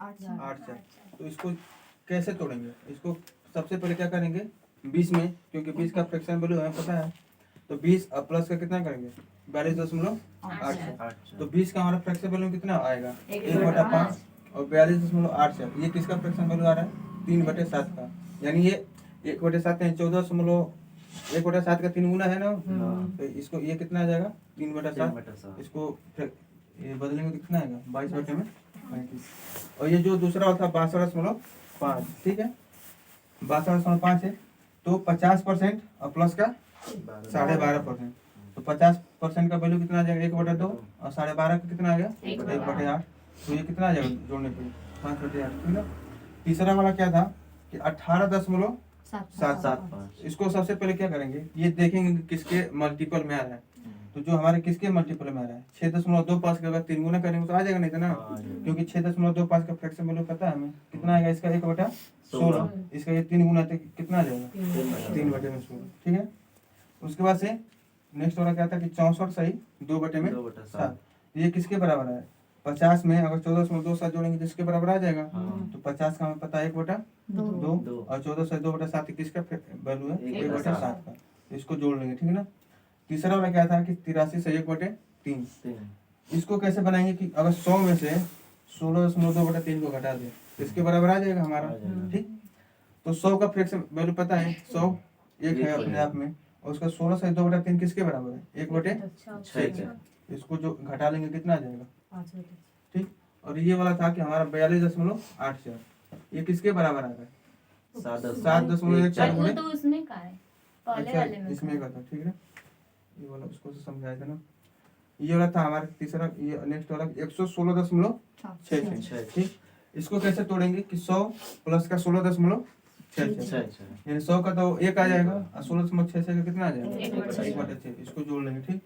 8 4। तो इसको कैसे तोड़ेंगे? इसको सबसे पहले क्या करेंगे 20 में, क्योंकि 20 का फ्रैक्शन वैल्यू हमें पता है, तो 20 अब प्लस का कितना करेंगे 42.8। तो 20 का हमारा फ्रैक्शन वैल्यू कितना आएगा 1/5 और 42.8। ये किसका फ्रैक्शन वैल्यू आ रहा है 3/7 का, यानी ये 1/7 है 1/7 का 3 गुना है ना, तो इसको ये कितना आ जाएगा 3/7। इसको ये बदलेंगे कितना आएगा 22/35। और ये जो दूसरा होता है 62.5, ठीक है 62.5 है, तो 50% और प्लस का 12.5%, तो 50% का वैल्यू कितना आ जाएगा 1/2 और 12.5 का कितना आ गया 1/8। तो ये कितना आ जाएगा जोड़ने पे 5/8, ठीक है। तीसरा वाला क्या था कि 18.75। इसको सबसे पहले क्या करेंगे ये देखेंगे कि किसके मल्टीपल में आ रहा है, तो जो हमारे किसके मल्टीपल में आ रहा है 6.25 के अगर 3 गुना करेंगे तो आ जाएगा, नहीं था ना, क्योंकि 6.25 का फ्रैक्शन वैल्यू पता है हमें कितना आएगा इसका 1/16। इसका ये 3 गुना कितना आ जाएगा 3/16, ठीक है। उसके बाद से नेक्स्ट वाला क्या था कि 64 सही 2/7। ये किसके बराबर है 50 में अगर 14.27 जोड़ेंगे तो इसके बराबर आ जाएगा। तो 50 का हमें पता है 1/2 और 14 से 2/7 किसका वैल्यू है 1/7 का, तो इसको जोड़ लेंगे, ठीक है ना। तीसरा वाला क्या था कि 83 से 1/3। इसको कैसे बनाएंगे कि अगर 100 में से 16.2/3 को घटा दें तो इसके बराबर आ जाएगा हमारा, ठीक। तो 100 का फ्रैक्शन वैल्यू पता है 100 एक है अपने आप में, और उसका 16 से 2/3 किसके बराबर है 1/6। इसको जो घटा लेंगे कितना आ जाएगा, ठीक। और ये वाला था कि हमारा 42.84, ये किसके बराबर आ रहा है 7.14 गुणे, तो उसमें का है पहले वाले में इसमें का था, ठीक है। ये वाला उसको समझाया था ना। ये वाला था हमारा तीसरा, ये नेक्स्ट वाला 116.66, ठीक। इसको कैसे तोड़ेंगे कि 100 प्लस का 16.66, यानी 100 का तो 1 आ जाएगा और 16.66 का कितना आ जाएगा 1/6। इसको जोड़ लेंगे, ठीक।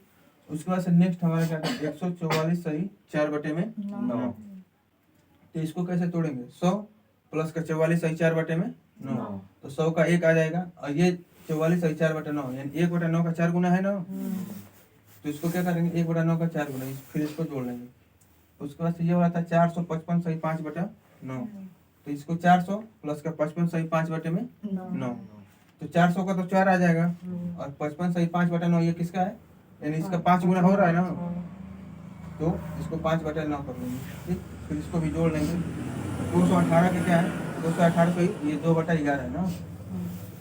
उसके बाद से नेक्स्ट हमारा क्या था 144 सही 4/9। तो इसको कैसे तोड़ेंगे 100 प्लस का 44 सही 4/9, तो 100 का 1 आ जाएगा और ये 44 सही 4/9, यानी 1/9 का 4 गुना है ना, तो इसको क्या करेंगे 1/9 का 4 गुना, फिर इसको जोड़ लेंगे। उसके बाद से ये वाला था 455 सही 5/9, तो इसको 400 प्लस का 55 सही 5/9, तो 400 का तो 4 आ जाएगा और 55 सही 5/9 ये किसका है, यानी इसका 5 गुना हो रहा है ना, तो इसको 5/9 कर लेंगे, ठीक। फिर इसको भी जोड़ लेंगे। 218 का क्या है 218 सही ये 2/11 है ना,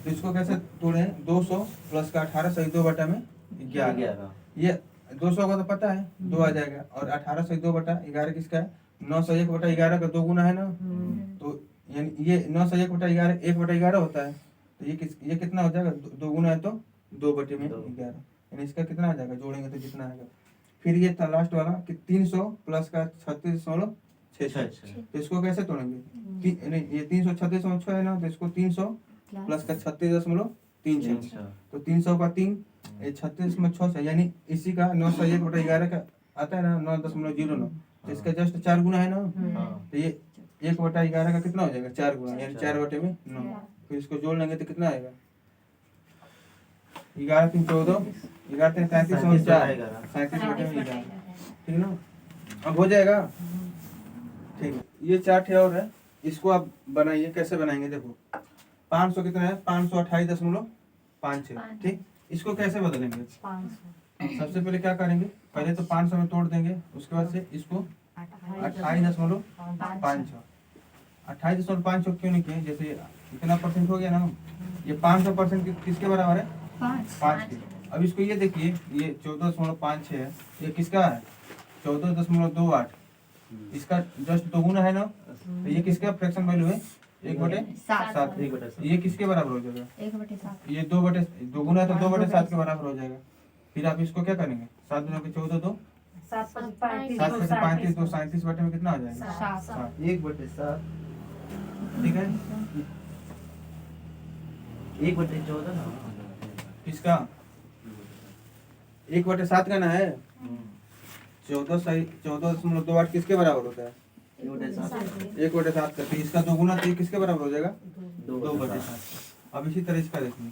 तो इसको कैसे तोड़े 200 प्लस का 18 सही 2/11। ये 200 का तो पता है 2 आ जाएगा और 18 सही 2/11 किसका है 9 सही 1/11 का 2 गुना है ना, तो यानी ये 9 सही 1/11 1/11 होता है, तो ये कितना हो जाएगा 2 गुना है तो 2/11, यानी इसका कितना आ जाएगा जोड़ेंगे तो कितना आएगा। फिर ये था लास्ट वाला कि 300 प्लस का 36.66, तो इसको कैसे तोड़ेंगे नहीं ये 336.6 है ना, तो इसको 300 प्लस का 36.36, तो 300 का 3 ये 36.6 यानी इसी का 9 सही 1/11 का आता है ना 9.09, तो इसका जस्ट 4 गुना है ना, तो ये 1/11 का कितना हो जाएगा 4 गुना, यानी 4/9। फिर इसको जोड़ लेंगे तो कितना आएगा 11 3 14 11 3 33 और 4 37/11, ठीक ना। अब हो जाएगा, ठीक है। ये चार्ट है और है, इसको आप बनाइए, कैसे बनाएंगे देखो 500 कितना है 528.56, ठीक। इसको कैसे बदलेंगे सबसे पहले क्या करेंगे पहले तो 500 में तोड़ देंगे, उसके बाद से इसको 28.56 क्यों नहीं किए, जैसे इतना परसेंट हो गया ना, ये 500% किसके बराबर है 5 के। अब इसको ये देखिए ये 14.56 है, ये किसका है 14.28, इसका जस्ट 2 गुना है ना, तो ये किसका फ्रैक्शन वैल्यू है 1/7, ये किसके बराबर हो जाएगा 1/7, ये 2 गुना है तो 2/7 के बराबर हो जाएगा। फिर आप इसको क्या करेंगे 7 गुना के 14 2 7 5 35 तो 37 बटे में कितना आ जाएगा 7 1/7, ठीक है 1/14 ना इसका 1/7 का ना है 14.28 किसके बराबर होता है 1/7 का, तो इसका 2 गुना तो ये किसके बराबर हो जाएगा 2/7। अब इसी तरह इसका देखिए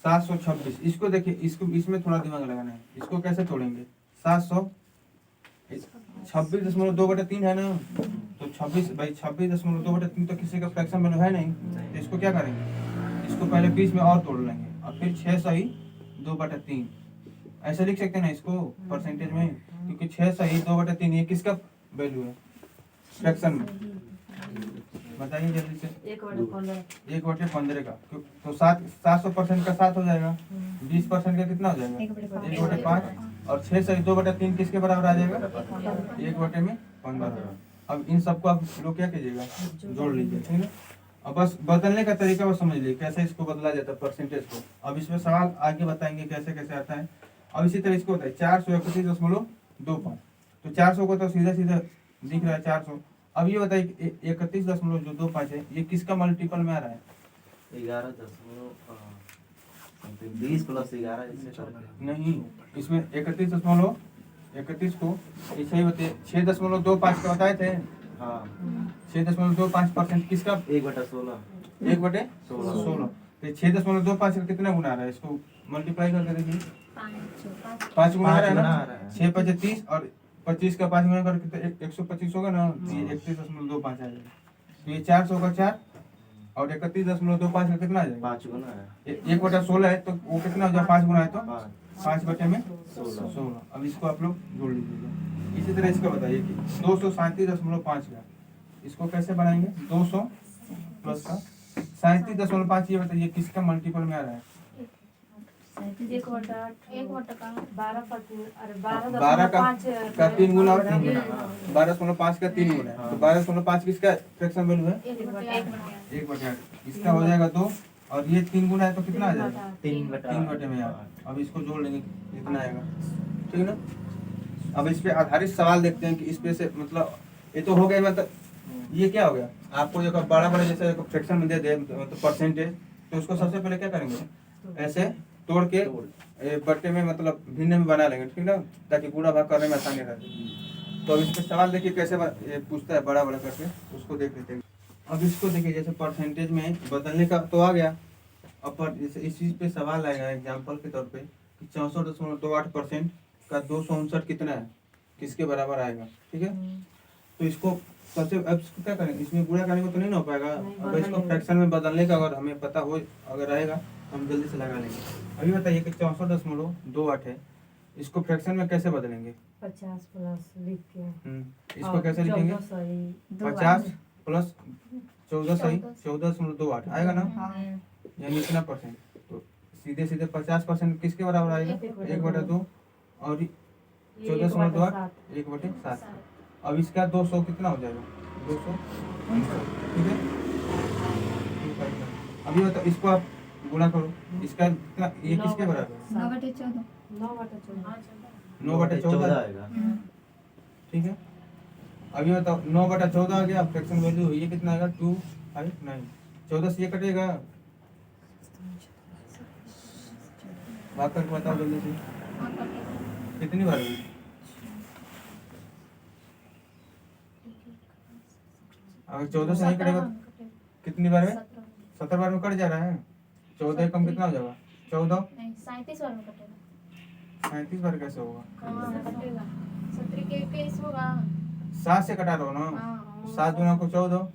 726, इसको देखिए इसको इसमें थोड़ा दिमाग लगाना है, इसको कैसे तोड़ेंगे 726.2/3 है ना, तो तो 26 भाई 26.2/3 तो किसी का फ्रैक्शन वैल्यू है नहीं, तो इसको क्या करेंगे, इसको पहले 20 में और तोड़ लेंगे और फिर 6 सही 2/3 ऐसे लिख सकते हैं ना इसको परसेंटेज में, क्योंकि 6 सही 2/3 ये किसका वैल्यू है फ्रैक्शन में, बताइए जल्दी से। 1/15 का तो 700% का 7 हो जाएगा, 20% का कितना हो जाएगा 1/5 और 6 सही 2/3 किसके बराबर आ जाएगा 1/15। अब इन सबको आप लोग क्या कीजिएगा जोड़ लीजिए, ठीक है। अब बस बदलने का तरीका बस समझ लीजिए कैसे इसको बदला जाता है परसेंटेज को। अब इसमें सवाल आगे बताएंगे कैसे कैसे आता है। अब इसी तरह इसको होता है 431.25, तो 400 को तो सीधा सीधा दिख रहा है 400। अब ये बताइए 31.25 है, ये किसका मल्टीपल में आ रहा है 20 + 11 इससे करके नहीं, इसमें 31 को ऐसे ही बताइए 6.25 का बताए थे, हाँ 6.25% किसका 1/16 1/16, तो 6.25 का कितना गुना आ रहा है, इसको मल्टीप्लाई करके देखिए 5 गुना आ रहा है ना, 6 × 5 = 30 और 25 का 5 गुना करके तो 125 होगा ना, तो ये 31.25 आ जाएगा। तो ये 400 का 4 और 31.25 का कितना आ जाएगा 5 गुना है 1/16 है, तो वो कितना हो जाएगा 5 गुना है तो 5 5/16। अब इसको आप लोग जोड़ लीजिएगा। इसी तरह इसका बताइए कि 237.5 का इसको कैसे बनाएंगे, 200 प्लस का 37.5, ये बताइए किसका मल्टीपल में आ रहा है 12 का 3 गुना और 3 गुना 12.5 का 3 गुना है, तो 12.5 किसका फ्रैक्शन वैल्यू है 1/8, इसका हो जाएगा 2 और ये 3 गुना है तो कितना आ जाएगा 3 में यार। अब इसको जोड़ लेंगे कितना आएगा, ठीक है ना। अब इस पे आधारित सवाल देखते हैं कि इस पे से मतलब ये तो हो गया, मतलब ये क्या हो गया आपको जो बड़ा बड़ा जैसे फ्रैक्शन में दे दे मतलब परसेंटेज, तो उसको सबसे पहले क्या करेंगे ऐसे तोड़ के बट्टे में मतलब भिन्न में बना लेंगे, ठीक ना, ताकि गुणा भाग करने में आसानी रहे। तो अब इस पे सवाल देखिए कैसे ये पूछता है बड़ा बड़ा करके, उसको देख लेते हैं। अब इसको देखिए जैसे परसेंटेज में बदलने का तो आ गया, अब जैसे इस चीज पे सवाल आएगा एग्जाम्पल के तौर पे कि 64.28% का 259 कितना है, किसके बराबर आएगा, ठीक है। तो इसको सबसे अब इसको क्या करेंगे, इसमें गुणा करने को तो नहीं ना हो पाएगा, अगर इसको फ्रैक्शन में बदलने का अगर हमें पता हो अगर रहेगा तो हम जल्दी से लगा लेंगे। अभी बताइए कि 64.28 है, इसको फ्रैक्शन में कैसे बदलेंगे 50 प्लस लिख के इसको कैसे लिखेंगे 50 प्लस 14 सही 14.28 आएगा ना, यानी इतना परसेंट, तो सीधे सीधे 50% किसके बराबर आएगा 1/2 और 14.28 1/7। अब इसका 200 कितना हो जाएगा 200, ठीक है। अभी बताओ इसको आप गुणा करो, इसका कितना ये किसके बराबर है 9/14 आएगा ठीक है। अभी बताओ 9/14 आ गया, फ्रैक्शन वैल्यू ये कितना आएगा 259, 14 से ये कटेगा, भाग करके बताओ जल्दी से कितनी बार हुई, अगर 14 से नहीं कटेगा तो कितनी बार में 17 बार में कट जा रहा है, 14 कम कितना हो जाएगा 14 37 बार में कटेगा 37 बार कैसे होगा, कटेगा 17 के 21 होगा 7 से कटा रहा हो ना, 7 गुना को 14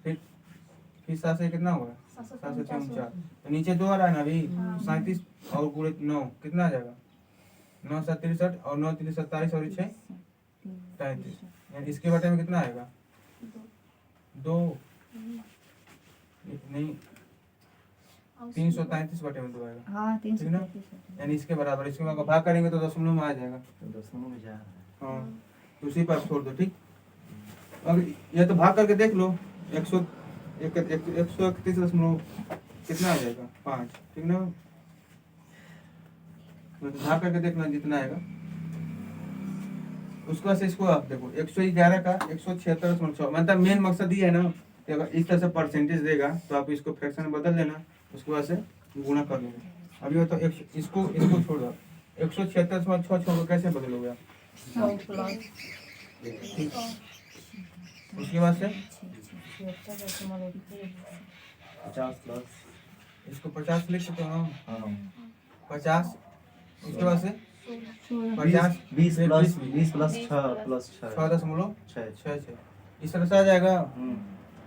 फिर 7 से कितना होगा 7 से 3 4, तो नीचे 2 आ रहा है ना अभी 37 और गुणे 9 कितना आ जाएगा 9 7 63 और 9 3 27 और 6 33, यानी इसके बटे में कितना आएगा 2 नहीं 333 बटे में 2 आएगा, हाँ ठीक ना, यानी इसके बराबर, इसके में भाग करेंगे तो दशमलव में आ जाएगा, दशमलव में जा रहा है हाँ तो उसी पर छोड़ दो, ठीक। अब ये तो भाग करके देख लो 131 कितना आ जाएगा 5, ठीक ना, भाग करके देखना जितना आएगा, उसके बाद से इसको आप देखो 111 का 176 मतलब मेन मकसद ये है ना कि अगर इस तरह से परसेंटेज देगा तो आप इसको फ्रैक्शन में बदल लेना, उसके बाद से गुणा कर लेंगे। अभी हो तो इसको छोड़ दो 176 छोड़ कैसे बदलोगे आप, ठीक। उसके बाद से 50 प्लस इसको 50 लिख सकते हो, हाँ 50 उसके बाद से 20 50 प्लस 6 प्लस 6 6.66 इस तरह से आ जाएगा।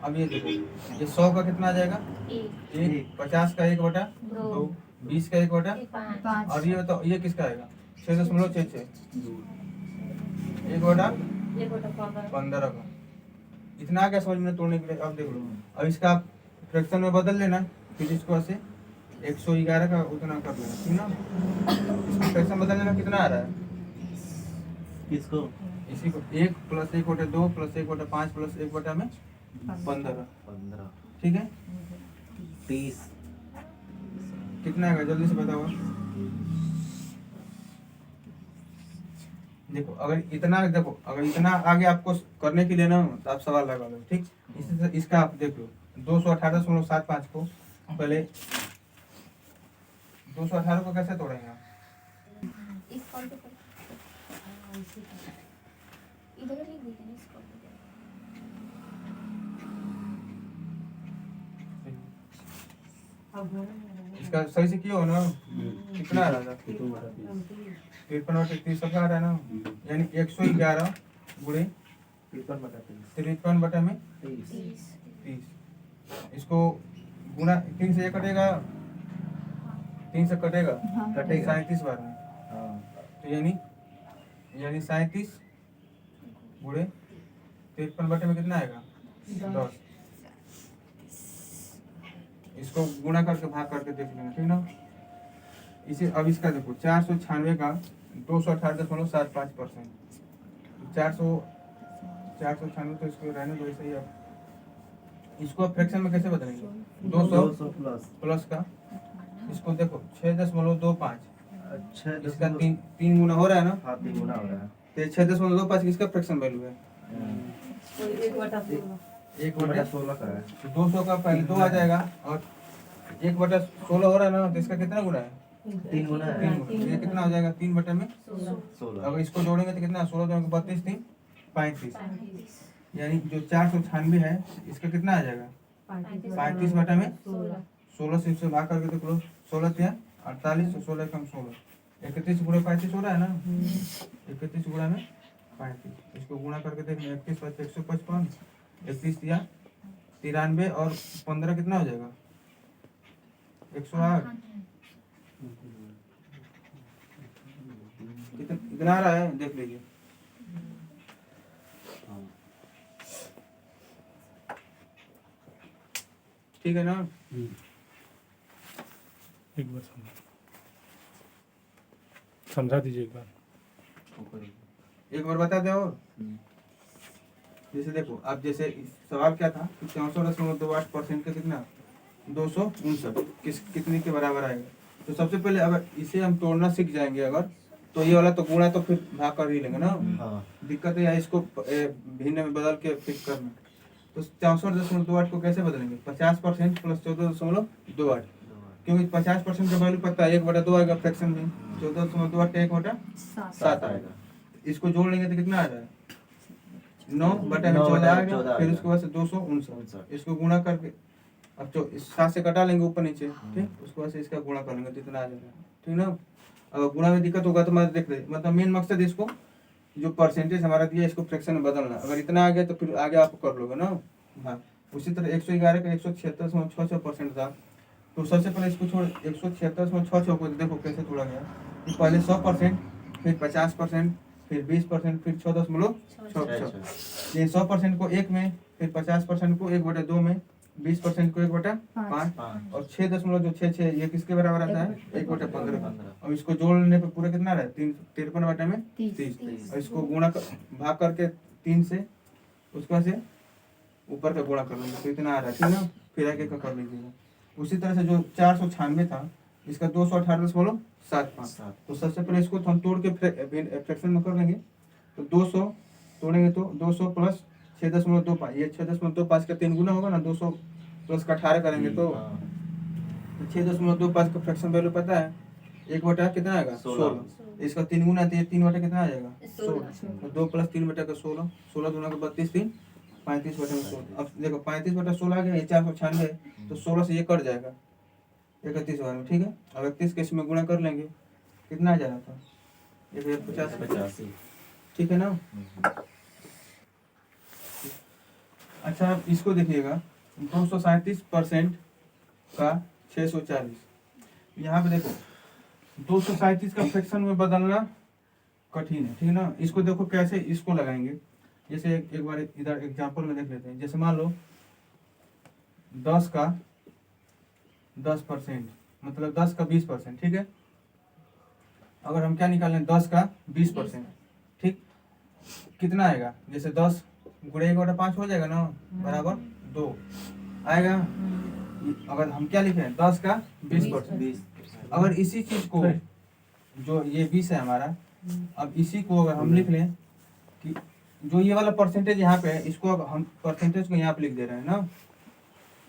अब ये देखो, ये 100 का कितना आ जाएगा? एक, एक। 50 का 1/2, दो, 20 का 1/2, पाँच, और ये बताओ ये किसका आएगा? 6.66, 1/15 का। इतना आ गया समझ में तोड़ने के लिए। अब देख लो, अब इसका आप फ्रैक्शन में बदल लेना, फिर इसको ऐसे 111 का उतना कर लेना, ठीक ना? इसको फ्रैक्शन बदल लेना, कितना आ रहा है? किसको? इसी को 1 + 1/2 + 1/5 + 1/15, 15, ठीक है? 30, कितना आएगा जल्दी से बताओ। देखो अगर इतना आगे आपको करने के लिए ना, तो आप सवाल लगा लो, ठीक? इसका आप देख लो, 218.75 को पहले 218 को कैसे तोड़ेंगे आप? इस कॉल पे इधर लिख दीजिए ना, इस कॉल पे। इसका सही से किया हो ना? कितना आ रहा था? 53/30 सबका आ रहा है ना? यानी 111 गुणे 53 में 30। इसको गुणा 3 से ये कटेगा, 3 से कटेगा, कटेगा। 37 बार में। तो यानी 37 गुणे 53 में कितना आएगा? 10। इसको गुणा करके भाग करके देख लेना, ठीक ना? इसे अब इसका देखो, 496 का 218.75%, 496 तो इसको रहने दो ऐसे ही। अब इसको फ्रैक्शन में कैसे बदलेंगे? 200 प्लस का, इसको देखो 6.25, अच्छा, इसका 3 गुना हो रहा है ना? हाँ, 3 गुना हो रहा है। तो 6.25 किसका फ्रैक्शन वैल्यू है? 1/16 का है। 200 का पहले 2 आ जाएगा, और 1/16 हो रहा है ना, तो इसका कितना गुना है? 3 गुना है। 3 गुना। ये कितना हो जाएगा? 3/16। 16, अगर इसको जोड़ेंगे तो कितना? 16 जोड़ेंगे 32, 3 35। यानी जो 496 है, इसका कितना आ जाएगा? 35/16। 16 से इससे भाग करके देख लो, 16 3 48, 16 कम 16, 31 गुणा 35 हो रहा है ना? 31 गुणा में 35, इसको गुणा करके देखना, 31 + 155, 31 या 93, और 15 कितना हो जाएगा? 108। कितना आ रहा है देख लीजिए। ठीक है ना? एक बार समझा दीजिए एक बार। एक बार बता दे। और जैसे देखो, अब जैसे सवाल क्या था कि 64.28% का कितना? 259 कितने के बराबर आएगा? तो सबसे पहले अगर इसे हम तोड़ना सीख जाएंगे अगर, तो ये वाला तो गुणा तो फिर भाग कर ही लेंगे ना। दिक्कत है इसको भिन्न में बदल के फिक्स करना। तो 64.28 को कैसे बदलेंगे? 50% + 14.28, क्योंकि 50% का वैल्यू पता है, 1/2 आएगा फ्रैक्शन में, 14.28 का 1/7 आएगा। इसको जोड़ लेंगे तो कितना आ जाएगा? 9/14 आएगा। फिर उसके बाद से 259, इसको गुणा करके अब जो 7 से कटा लेंगे ऊपर नीचे, ठीक? उसके बाद से इसका गुणा कर लेंगे, जितना आ जाएगा, ठीक ना? अगर गुणा में दिक्कत होगा तो मैं देख रहे, मतलब मेन मकसद इसको जो परसेंटेज हमारा दिया इसको फ्रैक्शन में बदलना। अगर इतना आ गया तो फिर आगे आप कर लोगे ना। हाँ, उसी तरह 111 का 176.66% था, तो सबसे पहले इसको छोड़ 176.66 को देखो कैसे तोड़ा गया। कि पहले 100%, फिर 50%, फिर 20%, फिर 6.66। ये 100% को 1 में, फिर 50% को 1/2 में, 20% को 1/5, और 6.66 ये किसके बराबर आता है? 1/15। अब इसको जोड़ने पे पूरा कितना रहा है? 53/30। और इसको गुणा भाग करके 3 से, उसके बाद से ऊपर का गुणा कर लेंगे, तो इतना आ रहा है, ठीक ना? फिर आगे का कर लीजिएगा। उसी तरह से जो 496 था, इसका 218.75। तो सबसे पहले इसको तो हम तोड़ के फ्रैक्शन में कर लेंगे। तो 200 तोड़ेंगे तो 200 + 6.25, ये 6.25 का 3 गुना होगा ना, 200 + 18 करेंगे तो 6.25 का फ्रैक्शन वैल्यू पता है? 1/, कितना आएगा? 16। इसका 3 गुना, तो ये 3/, कितना आ जाएगा? 16। तो 2 + 3/16, 16 दूना का 32, 3 35/16। अब देखो 35/16 आ गया, ये 496, तो 16 से ये कट जाएगा 31 बार में, ठीक है? अब 31 के इसमें गुणा कर लेंगे, कितना आ जाना था? 1085, ठीक है ना? अच्छा अब इसको देखिएगा 237% का 640। यहाँ पे देखो 237 का फ्रैक्शन में बदलना कठिन है, ठीक है ना। इसको देखो कैसे इसको लगाएंगे। जैसे एक बार इधर एग्जांपल में देख लेते हैं। जैसे मान लो 10 का 10%, मतलब 10 का 20%, ठीक है। अगर हम क्या निकालें 10 का 20%, ठीक, कितना आएगा? जैसे 10 गुणे 1/5 हो जाएगा ना, बराबर 2 आएगा। अगर हम क्या लिखें 10 का 20%, अगर इसी चीज को जो ये 20 है हमारा, अब इसी को अगर हम लिख लें कि जो ये वाला परसेंटेज यहाँ पे है, इसको अब हम परसेंटेज को यहाँ पे लिख दे रहे हैं ना,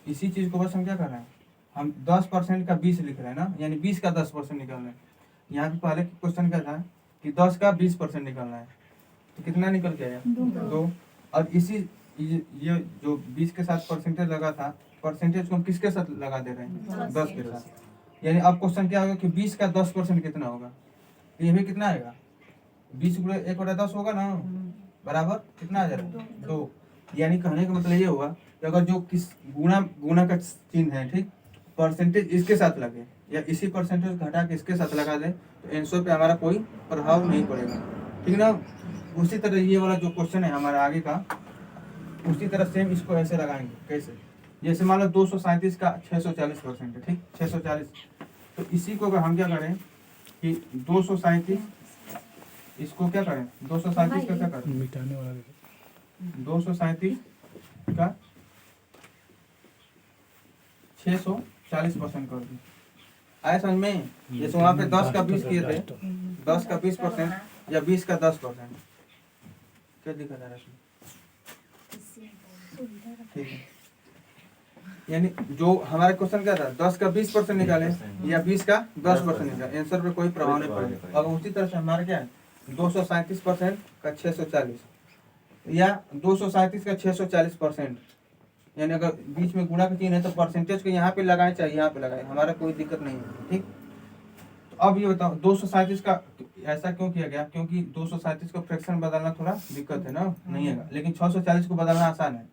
इसी चीज को बस हम क्या कर रहे हैं, हम 10% का 20 लिख रहे हैं ना, यानी 20 का 10% निकाल रहे हैं। यहाँ पे पहले क्वेश्चन क्या था कि 10 का 20% निकालना है, तो कितना निकल के आया? 2। और इसी ये जो 20 के साथ परसेंटेज लगा था, परसेंटेज को हम किसके साथ लगा दे रहे हैं? 10 के साथ। यानी अब क्वेश्चन क्या होगा कि 20 का 10% कितना होगा? ये भी कितना आएगा? 20 गुणे 1/10 होगा ना, बराबर कितना आ जाएगा? 2। यानी कहने का मतलब ये हुआ कि अगर जो किस गुणा का चिन्ह है, ठीक, परसेंटेज इसके साथ लगे या इसी परसेंटेज घटा के इसके साथ लगा दे, तो आंसर पे हमारा कोई प्रभाव नहीं पड़ेगा, ठीक ना। उसी तरह ये वाला जो क्वेश्चन है हमारा आगे का, उसी तरह सेम इसको ऐसे लगाएंगे। कैसे? जैसे मान लो 237 का 640% है, ठीक, 640। तो इसी को अगर हम क्या करें कि 237 इसको क्या करें, 237 का क्या करें, मिटाने वाला देखो। 237 का 640% कर दी। आए समझ में? जैसे वहाँ पे 10 का 20 किए थे, 10 का 20% या 20 का 10%, क्या दिक्कत आ रहा है इसमें? ठीक है, यानी जो हमारा क्वेश्चन क्या था, 10 का 20% निकाले या 20 का 10% निकाले, आंसर पे कोई प्रभाव नहीं पड़ेगा। और उसी तरह से हमारा क्या है, 237% का 640 या 237 का 640%, यानी अगर बीच में गुणा का चिन्ह है तो परसेंटेज को यहाँ पे लगाए चाहे यहाँ पे लगाए, हमारा कोई दिक्कत नहीं है, ठीक। तो अब ये बताओ 237 का ऐसा क्यों किया गया? क्योंकि 237 को फ्रैक्शन बदलना थोड़ा दिक्कत है ना, नहीं है, लेकिन 640 को बदलना आसान है।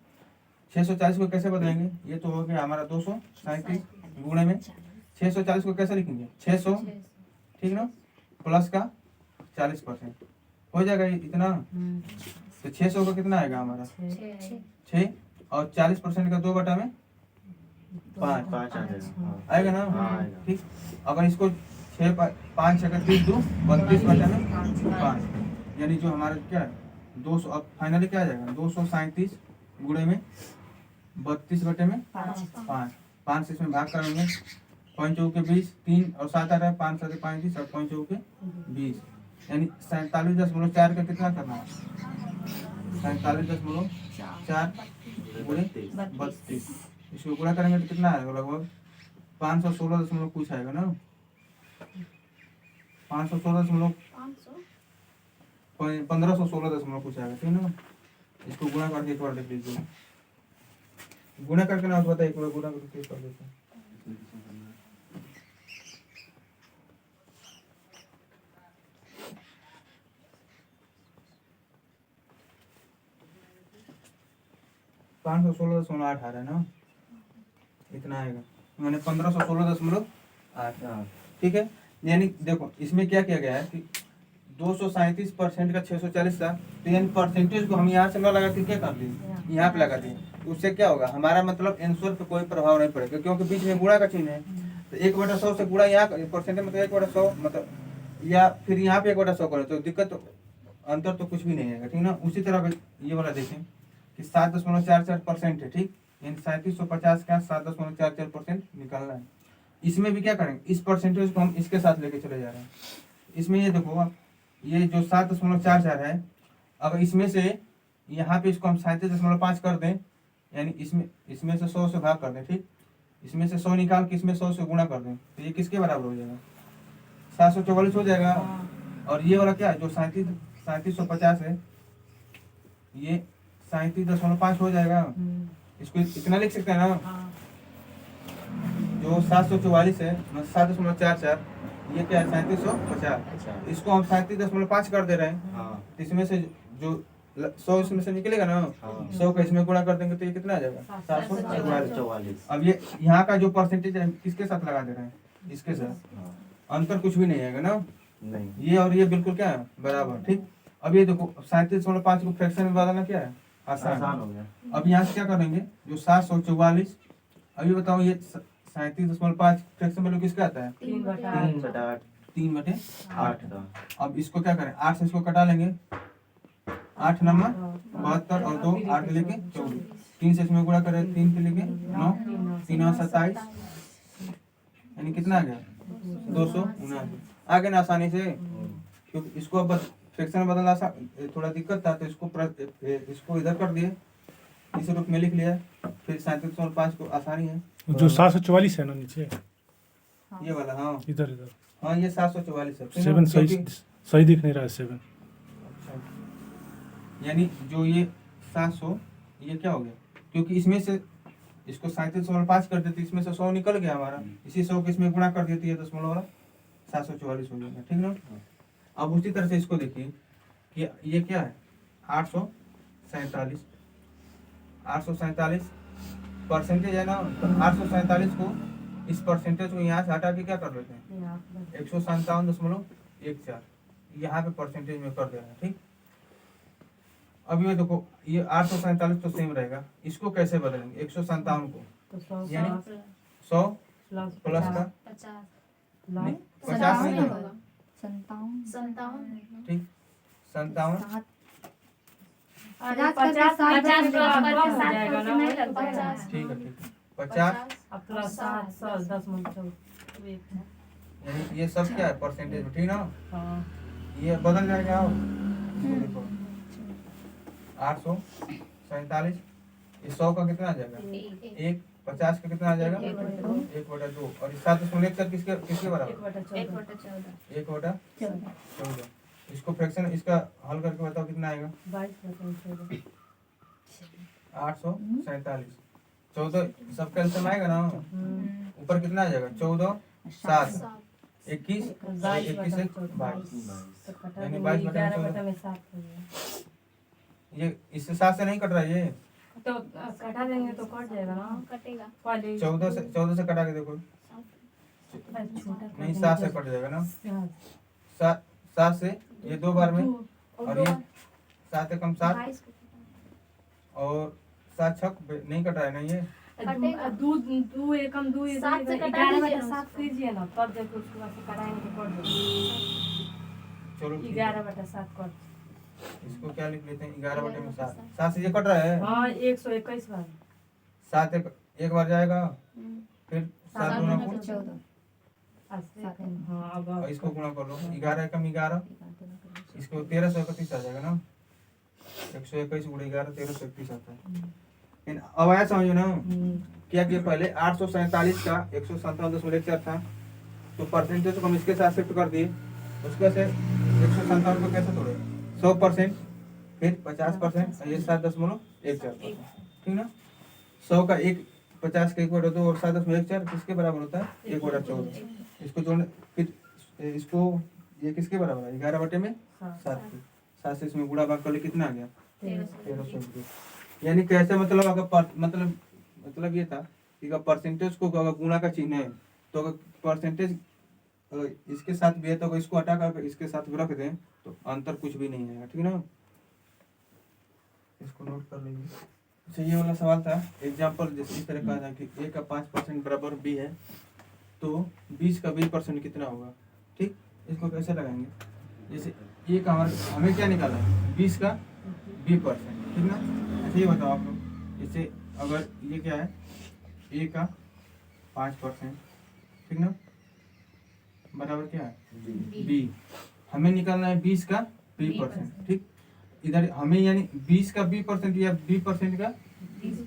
640 को कैसे बदलेंगे? ये तो हो गया हमारा 237 गुणे में 640 को कैसे लिखेंगे? 600, ठीक ना, प्लस का 40% हो जाएगा इतना। तो 600 का कितना आएगा हमारा? 6 और 40% का 2 बटा में 5 आएगा ना, ठीक। अगर इसको 6 5 अगर 32 बटा में 5, यानी जो हमारा क्या है 200, अब फाइनली क्या आ जाएगा 237 गुणे में 32 बटे में 5 से इसमें भाग करेंगे, 5 चौके 20, 3 और 7 आ रहा है, 5 7 35 और 5 चौके 20, यानी 47.4 का कितना करना है? 47.4 गुणे 32, इसको गुणा करेंगे तो कितना आएगा? लगभग 516 कुछ आएगा ना, 516 1516 कुछ आएगा, ठीक है ना। इसको गुणा करके एक बार देख लीजिए, गुणा करके ना बताइए, एक बार गुणा करके कर देते हैं। पाँच सौ 16.8 आ रहा है ना, इतना आएगा, मैंने 1516.8, ठीक है। यानी देखो इसमें क्या किया गया है कि 237% का 640 था, तो यानी परसेंटेज को हम यहाँ से न लगा के क्या कर दिए, यहाँ पे लगा दिए। उससे क्या होगा, हमारा मतलब आंसर पे कोई प्रभाव नहीं पड़ेगा, क्योंकि बीच में गुणा का चिन्ह है। तो 1/100 से गुणा यहाँ परसेंटेज मतलब 1/100, मतलब या फिर यहाँ पे 1/100 करें तो दिक्कत तो अंतर तो कुछ भी नहीं आएगा, ठीक ना। उसी तरह ये वाला देखें कि 7.44% है, ठीक, यानी 3750 का 7.44% निकालना है। इसमें भी क्या करेंगे, इस परसेंटेज को हम इसके साथ लेके चले जा रहे हैं। इसमें ये देखो, ये जो 7.44 है, अगर इसमें से यहाँ पे इसको हम 37.5 कर दें, यानी इसमें से 100 से भाग कर दें, ठीक, इसमें से 100 निकाल के इसमें 100 से गुणा कर दें, तो ये किसके बराबर हो जाएगा? 744 हो जाएगा। और ये वाला क्या है जो 3750 है, ये 37.5 हो जाएगा। इसको इतना लिख सकते हैं ना, जो 744 है 7.44, ये क्या है 3750, इसको हम 37.5 कर दे रहे हैं। इसमें से जो 100 इसमें से निकलेगा ना, हाँ। 100 का इसमें गुणा कर देंगे तो ये कितना आ जाएगा 744। 44। अब ये यहाँ का जो परसेंटेज है किसके साथ लगा दे रहे हैं, इसके साथ, हाँ। अंतर कुछ भी नहीं आएगा ना, नहीं। ये और ये बिल्कुल क्या है बराबर। ठीक, अब ये देखो 37.5 को फ्रैक्शन में बदलना क्या है आसान आसान। हो गया। अब यहाँ से क्या करेंगे, जो 744, अभी बताओ ये 37.5 फ्रैक्शन वैल्यू किसका आता है 3/8। 3/8। का। अब इसको क्या करें, 8 से इसको कटा लेंगे, 8 नंबर 72 और 2 8 लेके 24, 3 से इसमें गुणा करें, 3 के लेके 9, 3 और 27, यानी कितना आ गया 279। आ गया ना आसानी से, क्योंकि इसको अब फ्रैक्शन में बदलना थोड़ा दिक्कत था, तो इसको इधर कर दिए, इस रूप में लिख लिया, फिर 37.5 को आसानी है जो 744 है ना नीचे, ये वाला। हाँ इधर इधर हाँ, ये 744 है। 7 सही क्योंकि- सही दिख नहीं रहा है 7। अच्छा, यानी जो ये 700 ये क्या हो गया, क्योंकि इसमें से इसको 37.5 कर देते, इसमें से 100 निकल गया हमारा, इसी 100 को इसमें गुणा कर देती है दशमलव वाला, 744 हो जाएगा। ठीक ना। अब उसी तरह से इसको देखिए कि ये क्या है 847, 847 परसेंटेज है ना, तो 847 को इस परसेंटेज को यहाँ से हटा के क्या कर लेते हैं 157.14 यहाँ पे परसेंटेज में कर देना। ठीक, अब ये देखो ये 847 तो सेम रहेगा, इसको कैसे बदलेंगे 157 को, तो 100 यानी 100 प्लस प्लस का 50 नहीं, 50 57 नहीं होगा, होगा 57 ठीक 57 ठीक है 50, अब प्लस 7 10 यानी ये सब क्या है परसेंटेज में। ठीक ना, हाँ ये बदल जाएगा। आओ इसको देखो 847, ये 100 का कितना आ जाएगा 1, 50 का कितना आ जाएगा 1/2, और इस 7.1 किसके किसके बराबर 1/14। इसको फ्रैक्शन इसका हल करके बताओ कितना आएगा 847, 14 सब कैल्शियम आएगा ना, ऊपर कितना आ जाएगा 14 7 21 21 से 22, यानी 22/14। ये इससे 7 से नहीं कट रहा है, ये तो कटा देंगे तो कट जाएगा ना कटेगा पहले 14 से कटा के देखो, छोटा नहीं 7 से कट जाएगा ना, 7 से ये 2 बार में, और ये 7 से कम 7 और 7 छक नहीं कट रहा है ना, ये दू एकम दू 7 से कटा 11/7 कीजिए ना, तब देखो उसके बाद से कटाएंगे तो कट जाएगा। चलो ठीक है। 11/7 कट इसको क्या लिख लेते हैं 11/7, 7 से ये कट रहा है, हाँ 121 बार 7 एक बार जाएगा, फिर 7 गुना को, हाँ अब और इसको गुणा कर लो, 11 कम 11, इसको 1331 आ जाएगा ना, 121 गुणा 11 1331 आता है। लेकिन अब आया समझो ना, क्या किया पहले 847 का 157.14 था, तो परसेंटेज को हम इसके साथ शिफ्ट कर दिए, उसके से 157 को कैसे तोड़े 100%, फिर 50%, ये 7.14, ठीक ना। 100 का 1 50 का 1/2 और 7.14 किसके बराबर होता है 1/14। इसको जोड़ने, फिर इसको ये किसके बराबर है 11/7 की, 7 से इसमें गुणा भाग कर ले कितना आ गया 1321। यानी कैसे मतलब अगर मतलब ये था कि अगर परसेंटेज को अगर गुणा का चिन्ह है, तो अगर परसेंटेज इसके साथ भी है तो अगर इसको हटा कर इसके साथ रख दें तो अंतर कुछ भी नहीं आएगा। ठीक ना, इसको नोट कर लीजिए। अच्छा, ये वाला सवाल था एग्जाम्पल, जैसे इस तरह का था कि a का 5% बराबर b है, तो 20 का 20% कितना होगा। ठीक, इसको कैसे लगाएंगे, जैसे a का हमें क्या निकालना है 20 का 20%। ठीक ना, अच्छा ये बताओ आप लोग, जैसे अगर ये क्या है a का 5%, ठीक ना, बराबर क्या है b, हमें निकालना है 20 का 20%। ठीक, इधर हमें यानी 20 का 20% या 20% का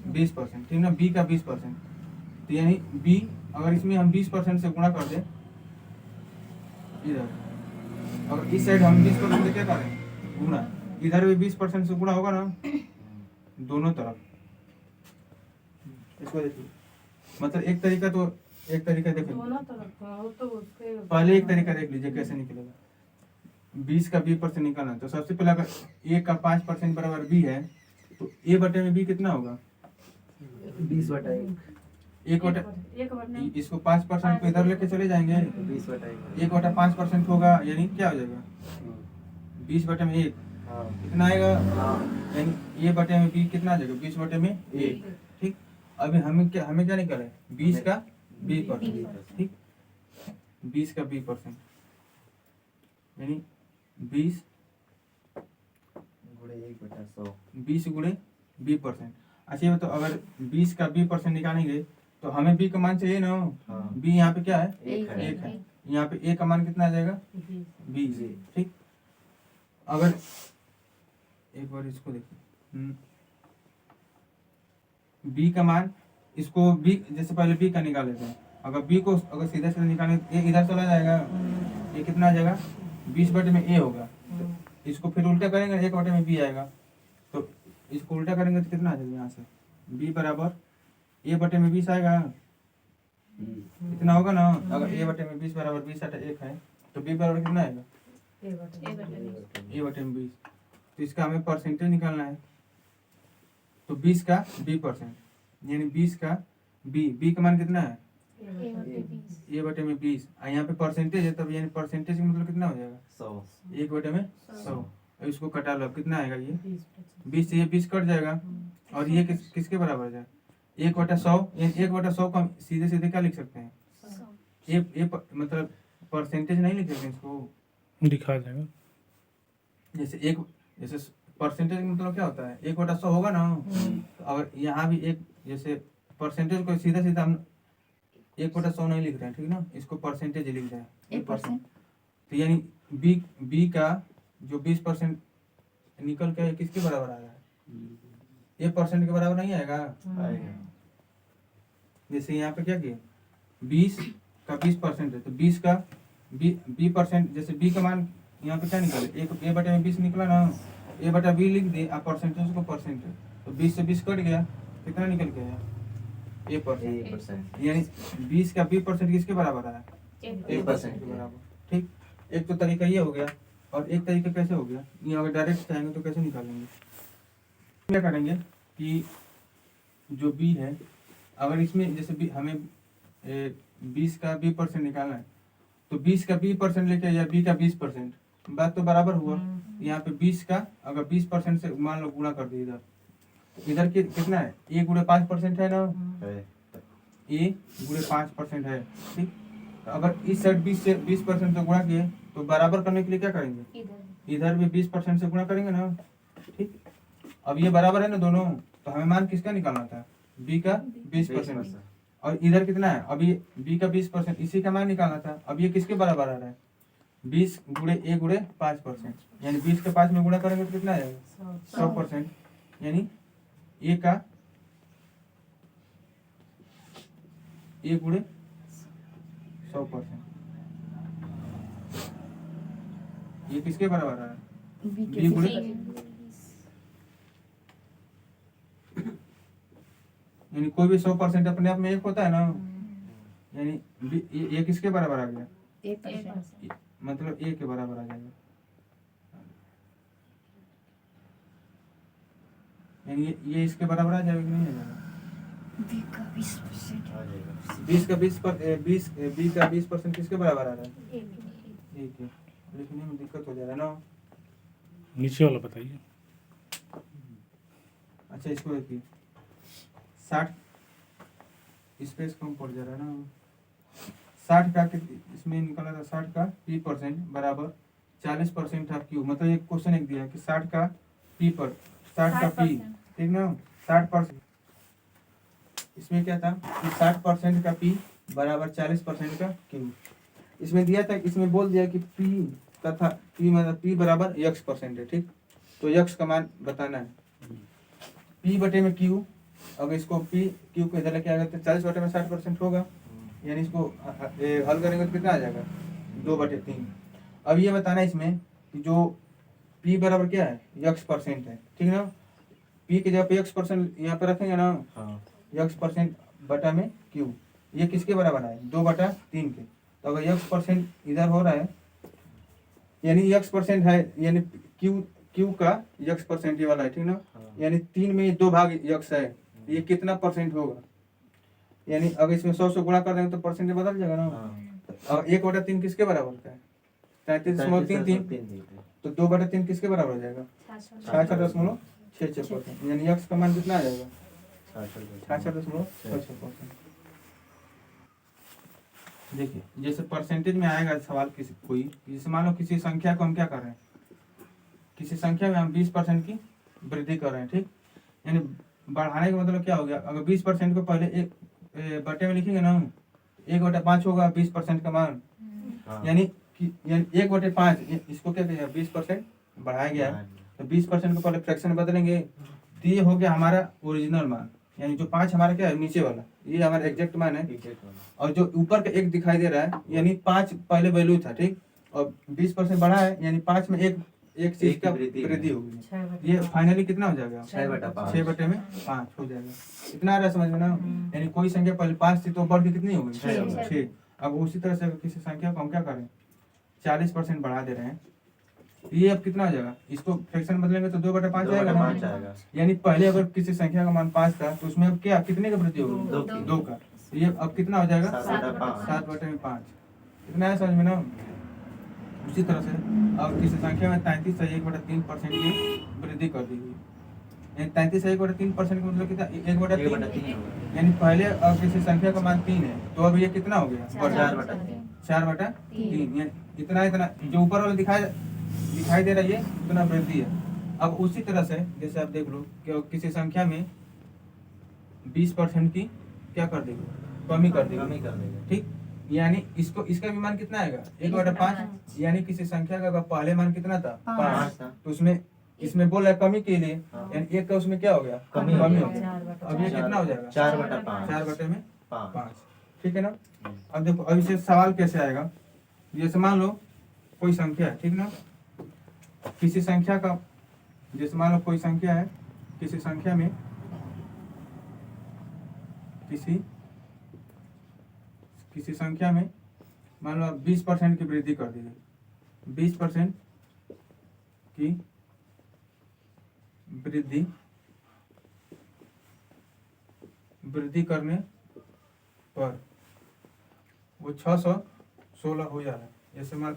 20%, ठीक ना, b का 20%, तो यानी b अगर इसमें हम 20% से गुणा कर दें, इधर अगर इस साइड हम 20% से क्या करें गुणा, इधर भी 20% से गुणा होगा ना दोनों तरफ। इसको देखिए, मतलब एक तरीका देखिए, दोनों तरफ वो तो उसके पहले एक तरीका देख लीजिए कैसे निकलेगा। 20 का b% निकालना है। तो सबसे पहले अगर a का 5% बराबर b है तो a बटे में b कितना होगा? 20/1 एक बटे एक बटे इसको 5% को इधर लेके चले जाएंगे 20/1 1 बटा 5% होगा, यानी क्या हो जाएगा 20 बटे में 1 हाँ कितना आएगा, हाँ यानी a बटे में b कितना आ जाएगा 20 बटे में 1। ठीक, अभी हमें क्या निकाला है 20 का b%। ठीक, 20 का b%, यानी 20 गुणे 1/100 20 गुणे b%। अच्छा ये तो अगर 20 का b% निकालेंगे तो हमें b का मान चाहिए ना। हाँ। b यहाँ पे क्या है? एक है। एक है। यहाँ पे a का मान कितना आ जाएगा 20। ठीक, अगर एक बार इसको देखिए b का मान, इसको b जैसे पहले b का निकाल लेते हैं। अगर b को अगर सीधे सीधे निकालें तो a इधर चला जाएगा, ये कितना आ जाएगा 20 बटे में a होगा। तो इसको फिर उल्टा करेंगे 1 बटे में b आएगा, तो इसको उल्टा करेंगे तो कितना आ जाएगा यहाँ से b बराबर a बटे में 20 आएगा, इतना होगा ना। अगर a बटे में 20 बराबर 20 हटा 1 है तो b बराबर कितना आएगा a बटे में 20। तो इसका हमें परसेंटेज निकालना है, तो 20 का b%, यानी 20 का b का मान कितना है a बटे में 20, और यहाँ पे परसेंटेज है तब यानी परसेंटेज का मतलब कितना हो जाएगा 100 1 बटे में 100। अब इसको कटा लो, कितना आएगा ये 20 से ये 20 कट जाएगा, और ये किसके बराबर है 1 बटा 100, यानी 1 बटा 100 को हम सीधे सीधे क्या लिख सकते हैं ये मतलब परसेंटेज नहीं लिख सकते इसको, दिखा देगा। जैसे परसेंटेज मतलब क्या होता है 1 बटा 100 होगा ना। तो अगर यहाँ भी एक जैसे परसेंटेज को सीधा सीधा हम 1 बटा 100 नहीं लिख रहे हैं, ठीक ना, इसको परसेंटेज लिख रहे हैं 1%। तो यानी बी का जो 20% निकल के किसके बराबर आ रहा है 1% के बराबर नहीं आएगा। जैसे यहाँ पे क्या किया 20 का 20% है, तो 20 का b%, जैसे b का मान यहाँ पे क्या निकाले a बटे में 20 निकला ना, a बटा b लिख दे, आप परसेंटेज को परसेंटेज, तो 20 से 20 कट गया, कितना निकल के आया a%, यानी 20 का b% किसके बराबर आया 1% के बराबर। ठीक, एक तो तरीका ये हो गया, और एक तरीका कैसे हो गया, ये अगर डायरेक्ट चाहेंगे तो कैसे निकालेंगे, क्या करेंगे कि जो b है, अगर इसमें जैसे b हमें 20 का b% निकालना है, तो 20 का b% लेके या b का 20%, बात तो बराबर हुआ। यहाँ पे 20 का अगर 20% से मान लो गुणा कर दिया इधर, तो इधर कितना है a गुणे 5% है ना, a गुणे 5% है। ठीक, तो अगर इस साइड 20 से 20% से गुणा किए तो बराबर करने के लिए क्या करेंगे इधर भी 20% से गुणा करेंगे ना। ठीक, अब ये बराबर है ना दोनों, तो हमें मान किसका निकालना था b का 20%, और इधर कितना है अभी b का 20%, इसी का मान निकालना था। अब ये किसके बराबर आ रहा है 20 गुणे a गुणे 5%, यानी 20 के 5 में गुणा करेंगे तो कितना आएगा 100%, यानी a का a गुणे 100%, ये किसके बराबर आ रहा है b गुणे, यानी कोई भी 100% अपने आप में एक होता है ना, यानी ये किसके बराबर आ गया मतलब a के बराबर आ जाएगा, यानी ये इसके बराबर आ जाएगा कि नहीं आ जाएगा 20 का 20% किसके बराबर आ रहा है a के, लिखने में दिक्कत हो जा रहा है ना। नीचे वाला बताइए। अच्छा इसको देखिए 60 स्पेस कम पड़ जा रहा है ना, 60 का इसमें निकला था 60 का p% बराबर 40% था q, मतलब एक क्वेश्चन एक दिया है कि 60 का p, ठीक ना 60%, इसमें क्या था कि 60% का p बराबर 40% का q, इसमें दिया था, इसमें बोल दिया कि p तथा p मतलब p बराबर x% है। ठीक, तो x का मान बताना है p बटे में q, अगर इसको q को इधर लेके आएगा तो 40 बटे में 60% होगा, यानी इसको हल करेंगे तो कितना आ जाएगा 2/3। अब ये बताना है इसमें कि जो p बराबर क्या है x% है, ठीक ना, p के जगह पे x% यहाँ पे रखेंगे ना, x% बटा में q, ये किसके बराबर है 2/3 के। तो अगर x% इधर हो रहा है यानी x% है, यानी q का x% ये वाला है, ठीक ना। यानी 3 में 2 भाग x है, ये कितना परसेंट होगा? यानी अगर इसमें 100 से गुणा कर देंगे तो परसेंट बदल जाएगा ना। और 1/3 किसके बराबर है? 33.33। तो 2/3 किसके बराबर हो जाएगा? 66.66%। यानी x का मान कितना आ जाएगा? 66.66%। देखिए जैसे परसेंटेज में आएगा सवाल किसी कोई, जैसे मान लो किसी संख्या को हम क्या कर रहे हैं, किसी संख्या में हम 20% की वृद्धि कर रहे हैं, ठीक। यानी बढ़ाने का मतलब क्या हो गया? अगर 20% को पहले एक बटे में लिखेंगे ना, 1/5 होगा 20% का मान। यानी 1/5 इसको क्या कहेंगे? 20% बढ़ाया गया है, तो 20% को पहले फ्रैक्शन में बदलेंगे, तो ये हो गया हमारा ओरिजिनल मान। यानी जो 5 हमारा क्या है, नीचे वाला, ये हमारा एग्जैक्ट मान है। और जो ऊपर का 1 दिखाई दे रहा है, यानी 5 पहले वैल्यू था, ठीक। और 20% बढ़ा है, यानी 5 में एक चीज का वृद्धि होगी। ये फाइनली कितना हो जाएगा? 6/5 हो जाएगा। इतना आ रहा है समझ में ना। यानी कोई संख्या पहले 5 थी तो बढ़ के कितनी हो गई? 6। अब उसी तरह से किसी संख्या को हम क्या करें, 40% बढ़ा दे रहे हैं, ये अब कितना हो जाएगा? इसको फ्रैक्शन बदलेंगे तो 2/5 आएगा ना। यानी पहले अगर किसी संख्या का मान 5 था तो उसमें अब क्या कितने का वृद्धि होगी? 2 का। तो ये अब कितना हो जाएगा? 7/5। इतना है समझ में ना। उसी तरह से अब किसी संख्या में 33 से 1/3% की वृद्धि कर दी गई। यानी 33 से 1/3% का मतलब कितना? 1/3। यानी पहले अब किसी संख्या का मान 3 है, तो अब ये कितना हो गया? 4/3। इतना जो ऊपर वाला दिखाई दे रहा है, ये इतना वृद्धि है। अब उसी तरह से जैसे आप देख लो कि किसी संख्या में 20% की क्या कर देगी? कमी कर देगी, ठीक। यानी इसका भी मान कितना आएगा? 1/5। यानी किसी संख्या का पहले मान कितना था? 5 था, तो इसमें बोल रहा है कमी के लिए, यानी 1 का उसमें क्या हो गया? कमी हो गया। अब ये कितना हो जाएगा? 4/5। ठीक है ना। अब देखो अब इसे सवाल कैसे आएगा। जैसे मान लो कोई संख्या है, ठीक ना। किसी संख्या का, जैसे मान लो कोई संख्या है, किसी संख्या में किसी संख्या में मान लो 20% की वृद्धि कर दी गई। 20% की वृद्धि करने पर वो 616 हो जा रहा है। जैसे मान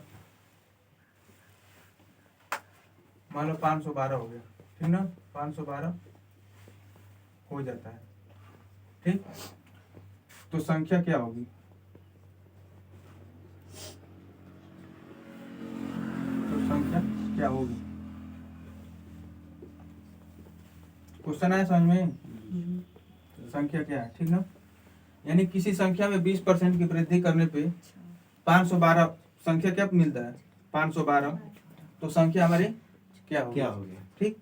लो 512 हो गया, ठीक ना। 512 हो जाता है, ठीक। तो संख्या क्या होगी? क्वेश्चन है समझ में? संख्या क्या है, ठीक ना। यानी किसी संख्या में 20% की वृद्धि करने पे 512 संख्या क्या मिलता है? 512। तो संख्या हमारी क्या होगी? ठीक।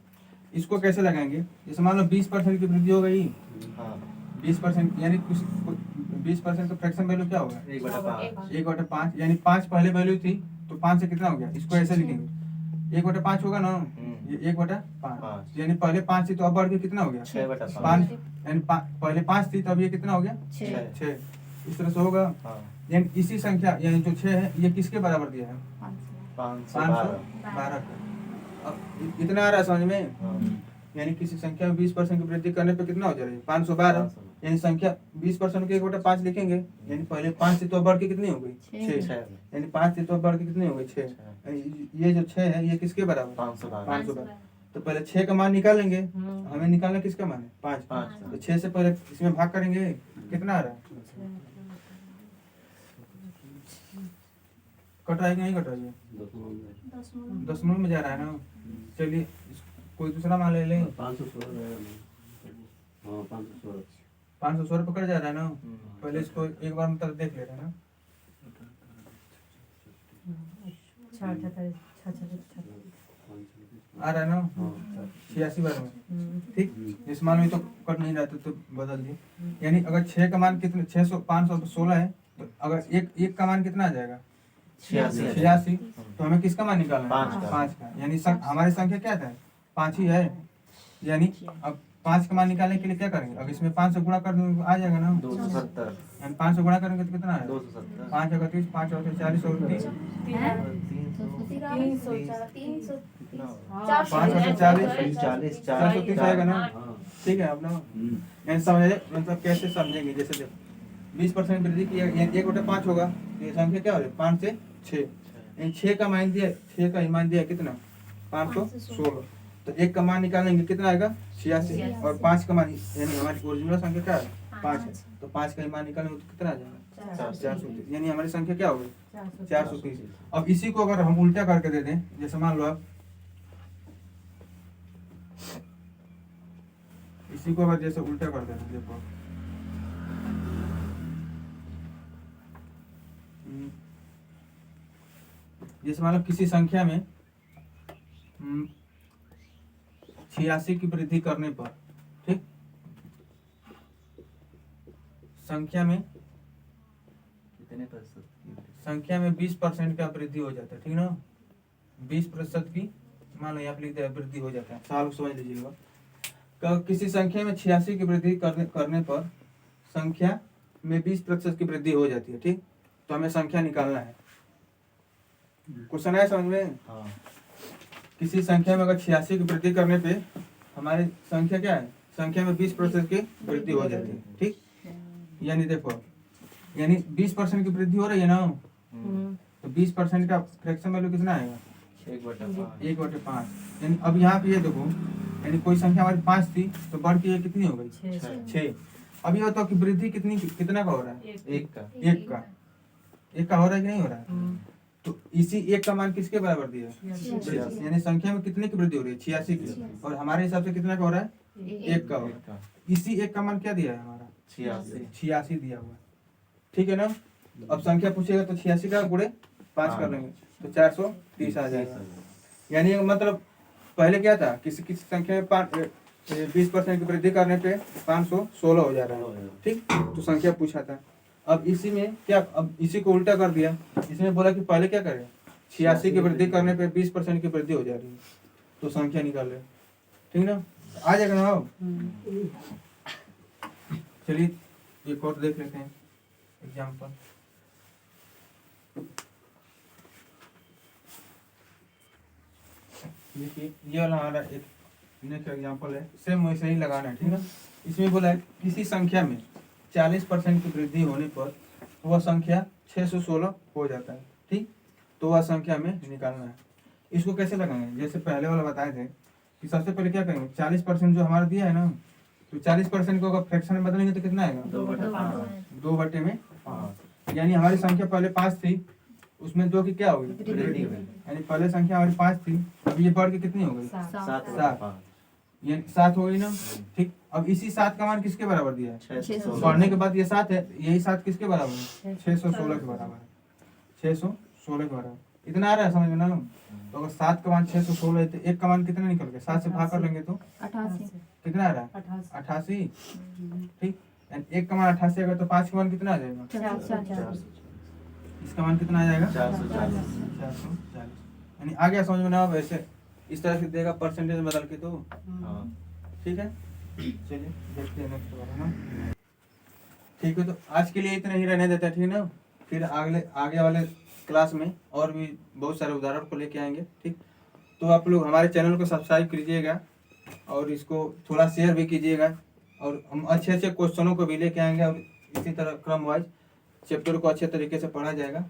इसको कैसे लगाएंगे? जैसे मान लो 20% की वृद्धि हो गई, 20% यानी 20% का फ्रैक्शन वैल्यू क्या होगा? 1/5। यानी 5 पहले वैल्यू थी, तो 5 से कितना हो गया? इसको ऐसे लिखेंगे, 1/5 होगा ना, ये 1/5। यानी पहले 5 थी तो अब बढ़ के कितना हो गया? 5। यानी पहले 5 थी तो अब ये कितना हो गया? 6। इस तरह से होगा। यानी इसी संख्या यानी जो 6 है, ये किसके बराबर दिया है? 512 का। अब इतना आ रहा है समझ में? यानी किसी संख्या में 20% की वृद्धि करने पे कितना हो जाएगा? 512। यानी संख्या 20% के 1/5 लिखेंगे, यानी पहले 5 थी तो बढ़ के कितनी हो गई? 6। यानी 5 थी तो बढ़ के कितनी हो गई? 6। ये जो 6 है ये किसके बराबर? 512। तो पहले 6 का मान निकालेंगे, हमें निकालना किसका मान है? 5। तो 6 से पहले इसमें भाग करेंगे, कितना आ रहा है? कट रहा है कि नहीं कट रहा है? दशमलव में जा रहा है ना। चलिए कोई दूसरा मान ले लें। 516 पकड़ जा रहा है ना। पहले इसको एक बार मतलब देख ले रहे हैं ना। आ रहा है ना 86 बार में, ठीक। इस मान में तो कट नहीं रहा तो बदल दिए। यानी अगर 6 का मान कितना? 516 है, तो अगर एक का मान कितना आ जाएगा? 86। तो हमें किसका मान निकालना है? 5 का। यानी हमारी संख्या क्या था? 5 ही है। यानी अब 5 का मान निकालने के लिए क्या करेंगे? अब इसमें 5 से गुणा कर देंगे आ जाएगा ना, 270 यानी 5 से गुणा करेंगे तो कितना आएगा? 270 5 होगा 30, 5 होगा 40 और 30, 5 होगा 40, 430 आएगा ना। ठीक है अपना यानी समझे, मतलब कैसे समझेंगे, जैसे देखो 20% वृद्धि की 1/5 होगा, तो ये संख्या क्या हो रही है? 5 से 6, यानी 6 का मान दिया, 6 का मान दिया कितना? 516, तो 1 का मान निकालेंगे कितना आएगा? 86, और 5 का मान यानी हमारी ओरिजिनल संख्या क्या है? 5 है, तो 5 का मान निकालेंगे तो कितना आ जाएगा? 430, यानी हमारी संख्या क्या होगी? 430। अब इसी को अगर हम उल्टा करके दे दें, जैसे मान लो आप इसी को अगर जैसे उल्टा कर देना, देखो जैसे मान लो किसी संख्या में 86 की वृद्धि करने पर, ठीक, कितने प्रतिशत संख्या में 20% का वृद्धि हो जाता है, ठीक ना, 20% की मान लो यहाँ पे लिख दिया वृद्धि हो जाता है, साल समझ लीजिएगा। किसी संख्या में 86 की वृद्धि करने पर संख्या में 20% की वृद्धि हो जाती है, ठीक, तो हमें संख्या निकालना है। क्वेश्चन है समझ में? हाँ। किसी संख्या में अगर 86 की वृद्धि करने पे हमारी संख्या क्या है? संख्या में 20% की वृद्धि हो जाती है, ठीक, यानी देखो यानी 20% की वृद्धि हो रही है ना, तो 20% का फ्रैक्शन वैल्यू कितना आएगा? 1/5। यानी अब यहाँ पे ये देखो, यानी कोई संख्या हमारी 5 थी तो बढ़ के ये कितनी हो गई? 6। अब ये बताओ कि वृद्धि कितना का हो रहा है? 1 का 1 का हो रहा है कि नहीं हो रहा है? तो इसी 1 का मान किसके बराबर दिया है? यानी संख्या में कितने की वृद्धि हो रही है? 86 की, और हमारे हिसाब से कितना का हो रहा है? 1 का हो रहा है। इसी 1 का मान क्या दिया है हमारा? 86 दिया हुआ है, ठीक है ना। तो अब संख्या पूछेगा तो 86 का गुणे 5 कर लेंगे तो 430 आ जाएगा। यानी मतलब पहले क्या था, किसी संख्या में 20% की वृद्धि करने पे 516 हो जा रहा है, ठीक, तो संख्या पूछा था। अब इसी में क्या, अब इसी को उल्टा कर दिया, इसमें बोला कि पहले क्या करें, 86 की वृद्धि करने पे 20% की वृद्धि हो जा रही है, तो संख्या निकाल ले, ठीक ना, आ जाएगा ना। अब चलिए एक और देख लेते हैं एग्जाम्पल। देखिए ये वाला हमारा एक नेक्स्ट एग्जाम्पल है, सेम वैसे ही लगाना है, ठीक है। इसमें बोला है किसी संख्या में 40% की वृद्धि होने पर वह संख्या 616 हो जाता है, ठीक, तो वह संख्या हमें निकालना है। इसको कैसे लगाएंगे? जैसे पहले वाला बताए थे कि सबसे पहले क्या करेंगे, 40% जो हमारा दिया है ना, तो 40% को अगर फ्रैक्शन में बदलेंगे तो कितना आएगा? 2/5, यानी हमारी संख्या पहले 5 थी, उसमें 2 की क्या होगी? यानी पहले संख्या हमारी 5 थी, अब ये बढ़ के कितनी हो गई? 7, ये 7 हो गई ना, ठीक। अब इसी 7 का मान किसके बराबर दिया है? 616 बढ़ने के बाद ये 7 है, यही 7 किसके बराबर है? 616 के बराबर है, 616 के बराबर। इतना आ रहा है समझ में ना? तो अगर 7 का मान 616 है तो 1 का मान कितना निकल गया? 7 से भाग कर लेंगे तो 88 कितना आ रहा है? 88, ठीक। 1 का मान 88 अगर तो 5 का मान कितना आ जाएगा? 440 इसका मान कितना आ जाएगा? 440। 440, यानी आ गया समझ में ना? वैसे इस तरह से देगा परसेंटेज बदल के, तो ठीक है। चलिए देखते हैं नेक्स्ट वाला ना, ठीक है। तो आज के लिए इतना ही रहने देता है, ठीक ना, फिर आगे वाले क्लास में और भी बहुत सारे उदाहरण को लेके आएंगे, ठीक। तो आप लोग हमारे चैनल को सब्सक्राइब कीजिएगा और इसको थोड़ा शेयर भी कीजिएगा, और हम अच्छे अच्छे क्वेश्चनों को भी लेके आएंगे, और इसी तरह क्रम वाइज चैप्टर को अच्छे तरीके से पढ़ा जाएगा।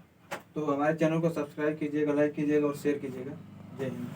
तो हमारे चैनल को सब्सक्राइब कीजिएगा, लाइक कीजिएगा और शेयर कीजिएगा। जय हिंद।